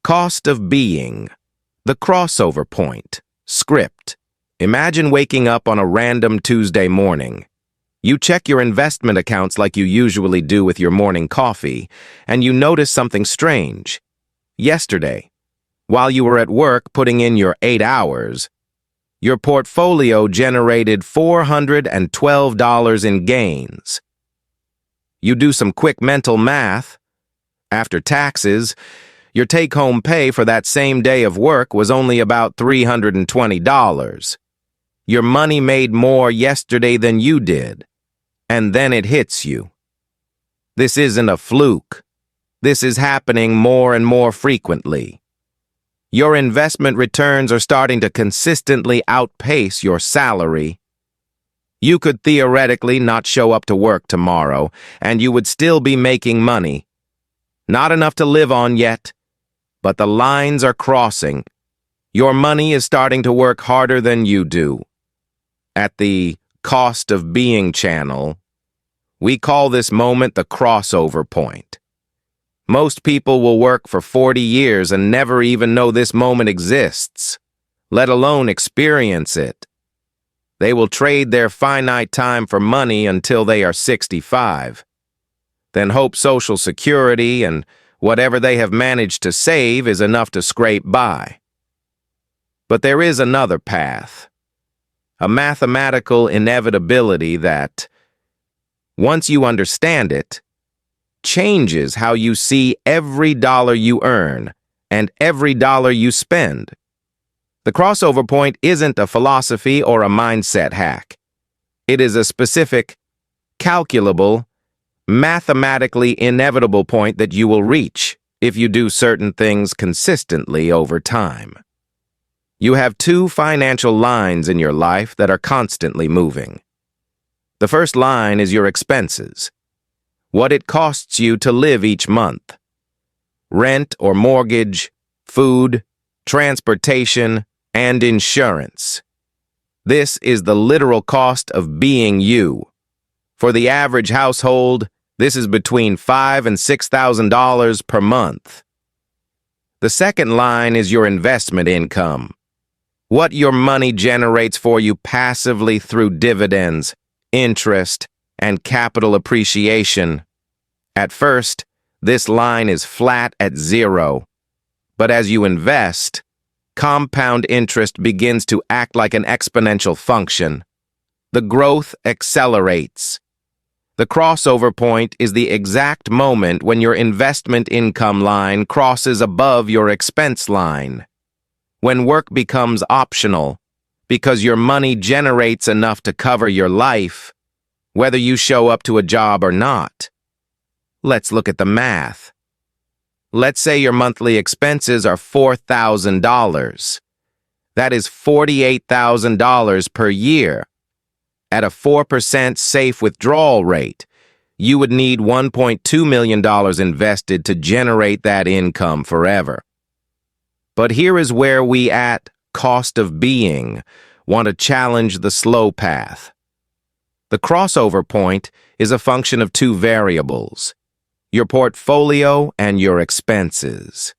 Cost of being. The crossover point. Script. Imagine waking up on a random Tuesday morning. You check your investment accounts like you usually do with your morning coffee, and you notice something strange. Yesterday, while you were at work putting in your 8 hours, your portfolio generated $412 in gains. You do some quick mental math. After taxes, your take-home pay for that same day of work was only about $320. Your money made more yesterday than you did. And then it hits you. This isn't a fluke. This is happening more and more frequently. Your investment returns are starting to consistently outpace your salary. You could theoretically not show up to work tomorrow, and you would still be making money. Not enough to live on yet, but the lines are crossing. Your money is starting to work harder than you do. At the cost of being channel, we call this moment the crossover point. Most people will work for 40 years and never even know this moment exists, let alone experience it. They will trade their finite time for money until they are 65, then hope Social Security and whatever they have managed to save is enough to scrape by. But there is another path, a mathematical inevitability that, once you understand it, changes how you see every dollar you earn and every dollar you spend. The crossover point isn't a philosophy or a mindset hack. It is a specific, calculable, mathematically inevitable point that you will reach if you do certain things consistently over time. You have two financial lines in your life that are constantly moving. The first line is your expenses, what it costs you to live each month. Rent or mortgage, food, transportation, and insurance. This is the literal cost of being you. For the average household, this is between $5,000 and $6,000 per month. The second line is your investment income. What your money generates for you passively through dividends, interest, and capital appreciation. At first, this line is flat at zero. But as you invest, compound interest begins to act like an exponential function. The growth accelerates. The crossover point is the exact moment when your investment income line crosses above your expense line. When work becomes optional, because your money generates enough to cover your life, whether you show up to a job or not. Let's look at the math. Let's say your monthly expenses are $4,000. That is $48,000 per year. At a 4% safe withdrawal rate, you would need $1.2 million invested to generate that income forever. But here is where we at cost of being want to challenge the slow path. The crossover point is a function of two variables, your portfolio and your expenses.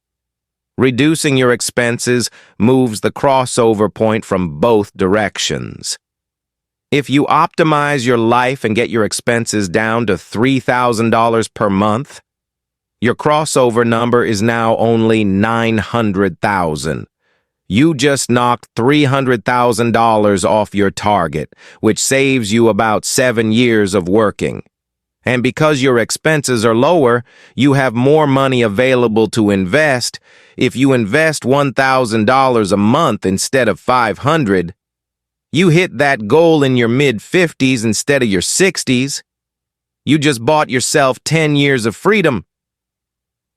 Reducing your expenses moves the crossover point from both directions. If you optimize your life and get your expenses down to $3,000 per month, your crossover number is now only $900,000. You just knocked $300,000 off your target, which saves you about 7 years of working. And because your expenses are lower, you have more money available to invest. If you invest $1,000 a month instead of $500, you hit that goal in your mid-50s instead of your 60s. You just bought yourself 10 years of freedom.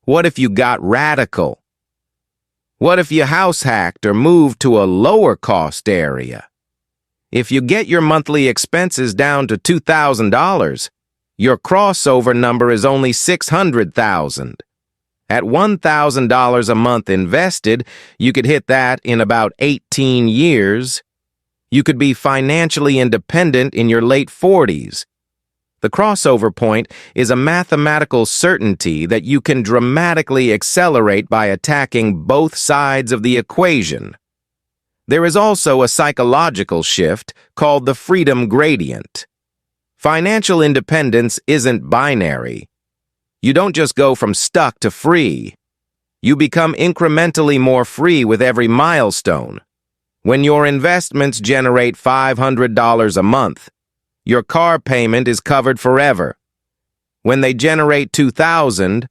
What if you got radical? What if you house hacked or moved to a lower cost area? If you get your monthly expenses down to $2,000, your crossover number is only $600,000. At $1,000 a month invested, you could hit that in about 18 years. You could be financially independent in your late 40s. The crossover point is a mathematical certainty that you can dramatically accelerate by attacking both sides of the equation. There is also a psychological shift called the freedom gradient. Financial independence isn't binary. You don't just go from stuck to free. You become incrementally more free with every milestone. When your investments generate $500 a month, your car payment is covered forever. When they generate $2,000,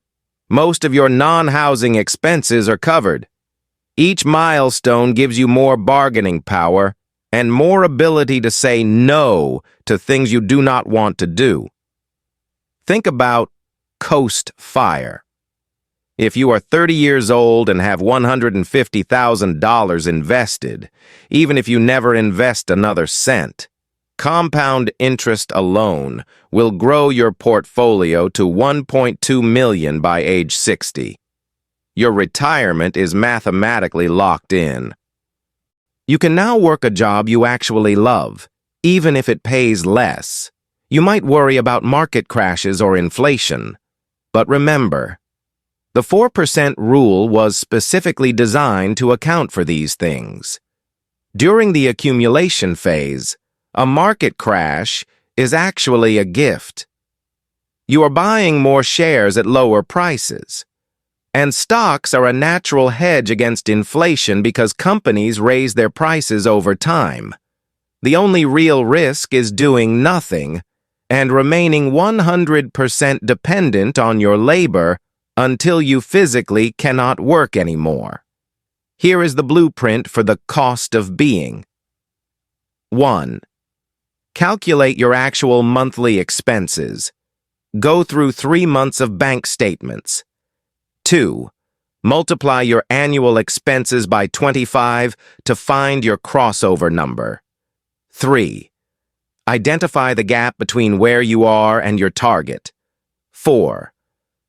most of your non-housing expenses are covered. Each milestone gives you more bargaining power and more ability to say no to things you do not want to do. Think about Coast Fire. If you are 30 years old and have $150,000 invested, even if you never invest another cent, compound interest alone will grow your portfolio to $1.2 million by age 60. Your retirement is mathematically locked in. You can now work a job you actually love, even if it pays less. You might worry about market crashes or inflation, but remember, the 4% rule was specifically designed to account for these things. During the accumulation phase, a market crash is actually a gift. You are buying more shares at lower prices. And stocks are a natural hedge against inflation because companies raise their prices over time. The only real risk is doing nothing and remaining 100% dependent on your labor until you physically cannot work anymore. Here is the blueprint for the cost of being. 1. Calculate your actual monthly expenses. Go through 3 months of bank statements. 2. Multiply your annual expenses by 25 to find your crossover number. 3. Identify the gap between where you are and your target. 4.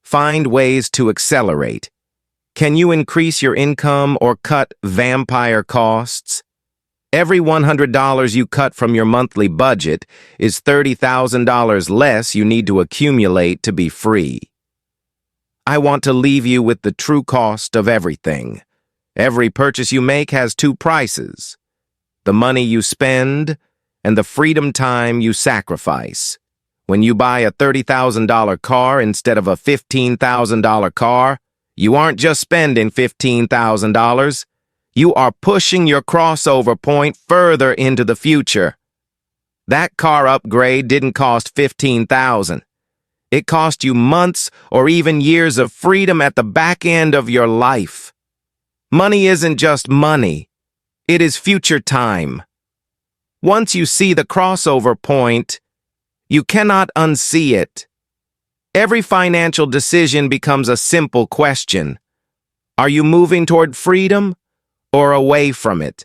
Find ways to accelerate. Can you increase your income or cut vampire costs? Every $100 you cut from your monthly budget is $30,000 less you need to accumulate to be free. I want to leave you with the true cost of everything. Every purchase you make has 2 prices: the money you spend and the freedom time you sacrifice. When you buy a $30,000 car instead of a $15,000 car, you aren't just spending $15,000. You are pushing your crossover point further into the future. That car upgrade didn't cost $15,000. It cost you months or even years of freedom at the back end of your life. Money isn't just money. It is future time. Once you see the crossover point, you cannot unsee it. Every financial decision becomes a simple question. Are you moving toward freedom or away from it?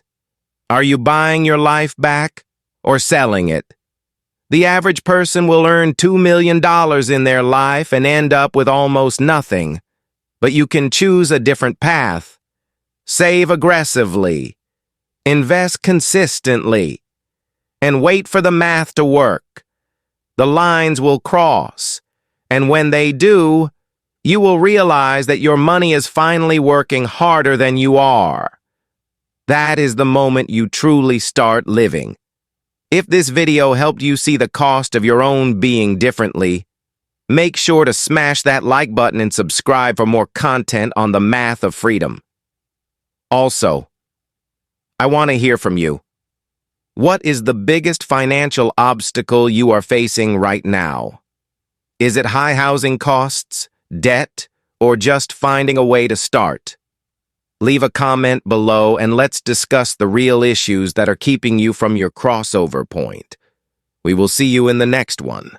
Are you buying your life back or selling it? The average person will earn $2 million in their life and end up with almost nothing. But you can choose a different path. Save aggressively. Invest consistently. And wait for the math to work. The lines will cross. And when they do, you will realize that your money is finally working harder than you are. That is the moment you truly start living. If this video helped you see the cost of your own being differently, make sure to smash that like button and subscribe for more content on the math of freedom. Also, I want to hear from you. What is the biggest financial obstacle you are facing right now? Is it high housing costs, debt, or just finding a way to start? Leave a comment below and let's discuss the real issues that are keeping you from your crossover point. We will see you in the next one.